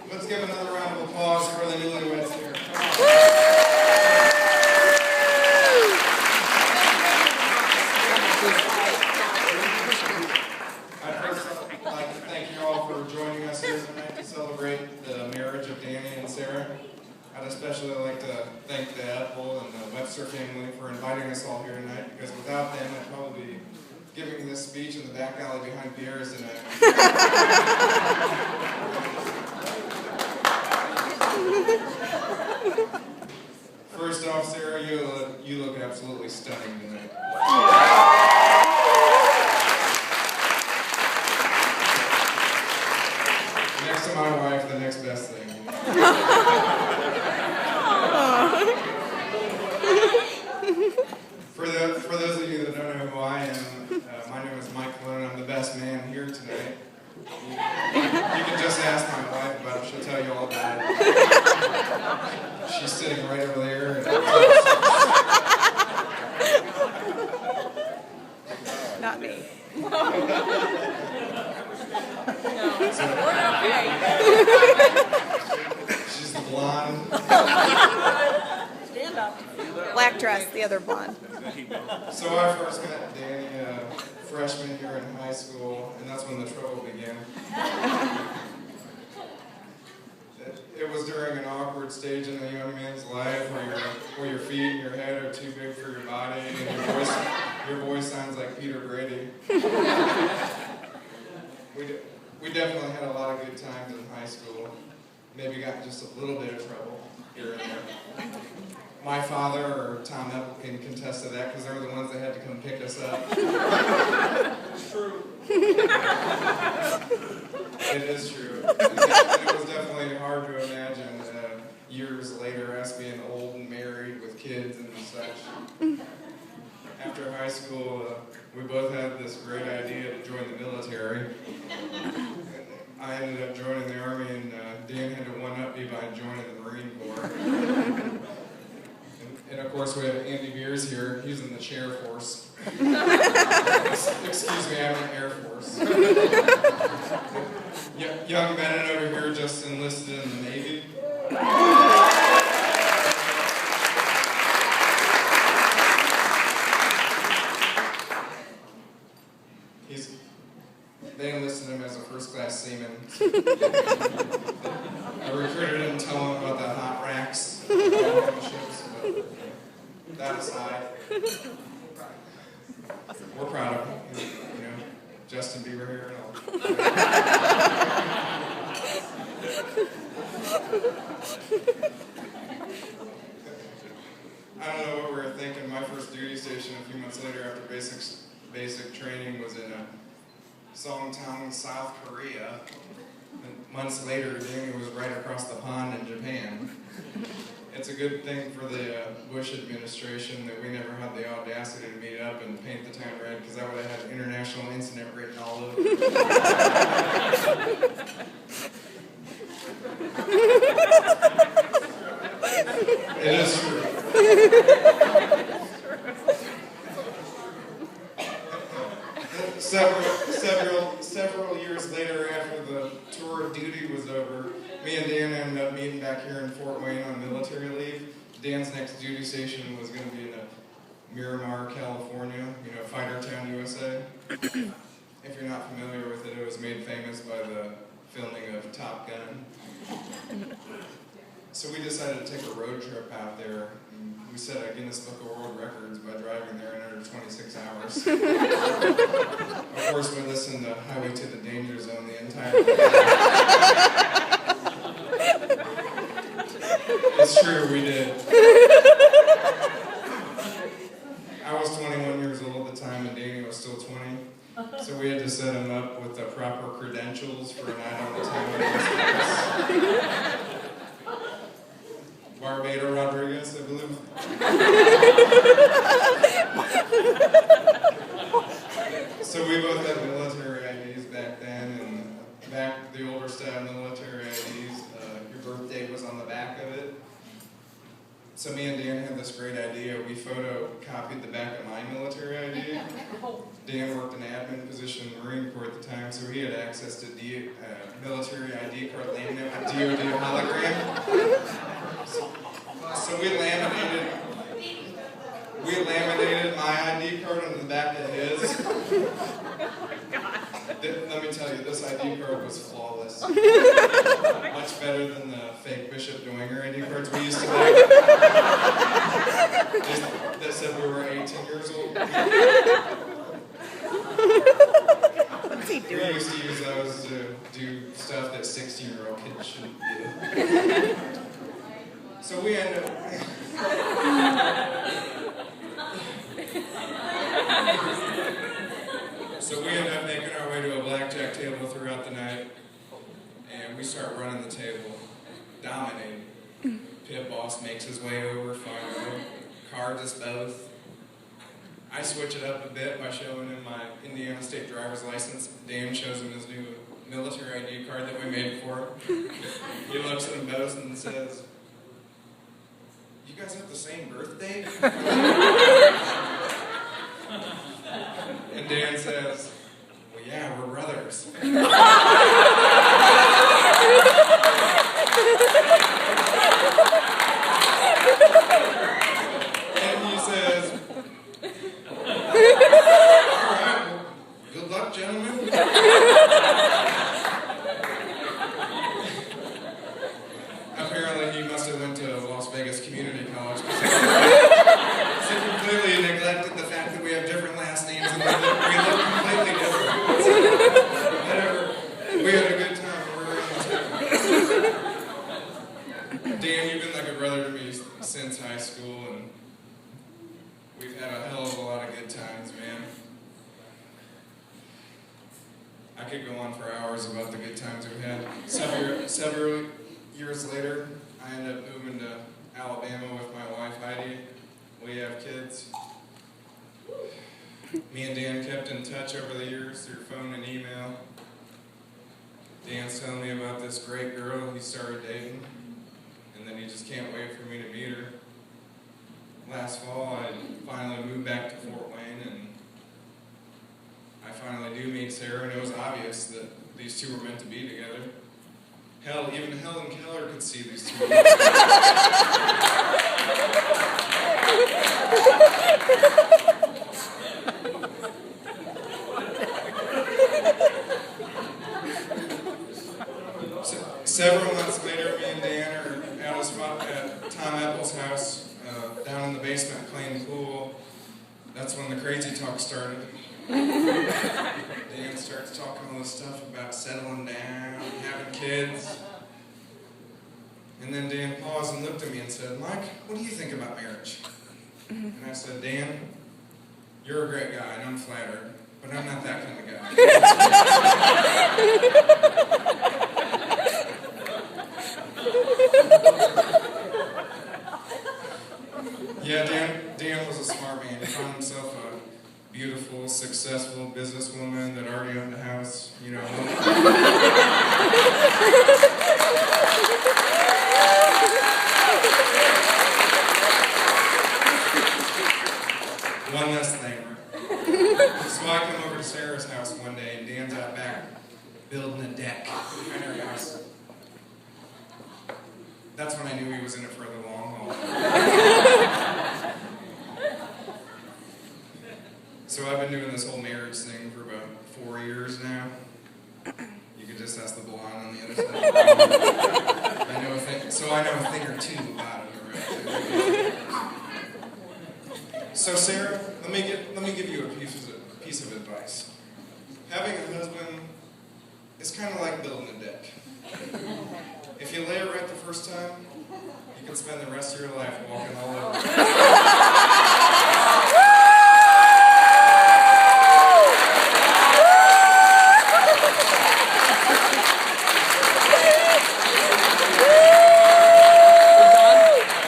Let's give another round of applause for the newlyweds here. I'd first like to thank you all for joining us here tonight to celebrate the marriage of Danny and Sarah. I'd especially like to thank the Apple and the Webster family for inviting us all here tonight, because without them, I'd probably be giving this speech in the back alley behind Pierre's tonight. First off, Sarah, you look absolutely stunning tonight. Next to my wife, the next best thing. For those of you that don't know who I am, my name is Michael and I'm the best man here tonight. You can just ask my wife about it, she'll tell you all about it. She's sitting right over there. Not me. She's the blonde. Stand up. Black dress, the other blonde. So I first met Danny, freshman year in high school, and that's when the trouble began. It was during an awkward stage in a young man's life where your feet and your head are too big for your body, and your voice sounds like Peter Brady. We definitely had a lot of good times in high school. Maybe got in just a little bit of trouble here and there. My father or Tom Epple can contest to that because they were the ones that had to come pick us up. It's true. It is true. It was definitely hard to imagine years later us being old and married with kids and such. After high school, we both had this great idea to join the military. I ended up joining the Army, and Dan had to one-up me by joining the Marine Corps. And of course, we have Andy Beers here. He's in the chair force. Excuse me, I'm in the Air Force. Young Bennett over here just enlisted in the Navy. They enlisted him as a first-class seaman. I recruited him to tell him about the hot racks on the ships. But that aside, we're proud of him. You know, Justin Bieber here and all. I don't know what we were thinking. My first duty station a few months later after basic training was in Songtan, South Korea. And months later, Danny was right across the pond in Japan. It's a good thing for the Bush administration that we never had the audacity to meet up and paint the town red, because I would have had international incident written all over it. It is true. Several years later, after the tour of duty was over, me and Dan ended up meeting back here in Fort Wayne on military leave. Dan's next duty station was going to be in Miramar, California, Fightertown, USA. If you're not familiar with it, it was made famous by the filming of Top Gun. So we decided to take a road trip out there. We set a Guinness Book of World Records by driving there in under 26 hours. Of course, we listened to Highway to the Danger Zone the entire way. It's true, we did. I was 21 years old at the time, and Danny was still 20. So we had to set him up with the proper credentials for a night on the town. Barbado Rodriguez, I believe. So we both had military IDs back then, and back the older style military IDs, your birthday was on the back of it. So me and Dan had this great idea. We photocopied the back of my military ID, Dan worked an admin position in the Marine Corps at the time, so he had access to military ID card laminate, a DoD hologram. So we laminated my ID card on the back of his. Let me tell you, this ID card was flawless. Much better than the fake Bishop Dwenger ID cards we used to make. That said we were 18 years old. What's he We doing? used to use those to do stuff that 16-year-old kids shouldn't do. So we ended up... So we ended up making our way to a blackjack table throughout the night, and we start running the table, dominating. Pit boss makes his way over, finally, cards us both. I switch it up a bit by showing him my Indiana State driver's license. Dan shows him his new military ID card that we made for him. He looks at them both and says, "You guys have the same birthday?" And Dan says, "Well, yeah, we're brothers." And he says, "All right, well, good luck, gentlemen." Apparently, he must have went to Las Vegas Community College because he completely neglected the fact that we have different last names and we look completely different. Whatever. We had a good time. We were around the table. Dan, you've been like a brother to me since high school, and we've had a hell of a lot of good times, man. I could go on for hours about the good times we've had. Several years later, I ended up moving to Alabama with my wife, Heidi. We have kids. Me and Dan kept in touch over the years through phone and email. Dan's telling me about this great girl he started dating, and then he just can't wait for me to meet her. Last fall, I finally moved back to Fort Wayne, and I finally do meet Sarah, and it was obvious that these two were meant to be together. Hell, even Helen Keller could see these two. Several months later, me and Dan are at Tom Apple's house, down in the basement playing pool. That's when the crazy talk started. Dan starts talking all this stuff about settling down, having kids. And then Dan paused and looked at me and said, "Mike, what do you think about marriage?" And I said, "Dan, you're a great guy, and I'm flattered, but I'm not that kind of guy." Yeah, Dan was a smart man. He found himself a beautiful, successful businesswoman that already owned a house, you know. One less thing. So I come over to Sarah's house one day, and Dan's out back building a deck behind her house. That's when I knew he was in it for the long haul. So I've been doing this whole marriage thing for about 4 years now. You could just ask the blonde on the other side. I know a thing or two about it already. So Sarah, let me give you a piece of advice. Having a husband is kind of like building a deck. If you lay it right the first time, you can spend the rest of your life walking all over it.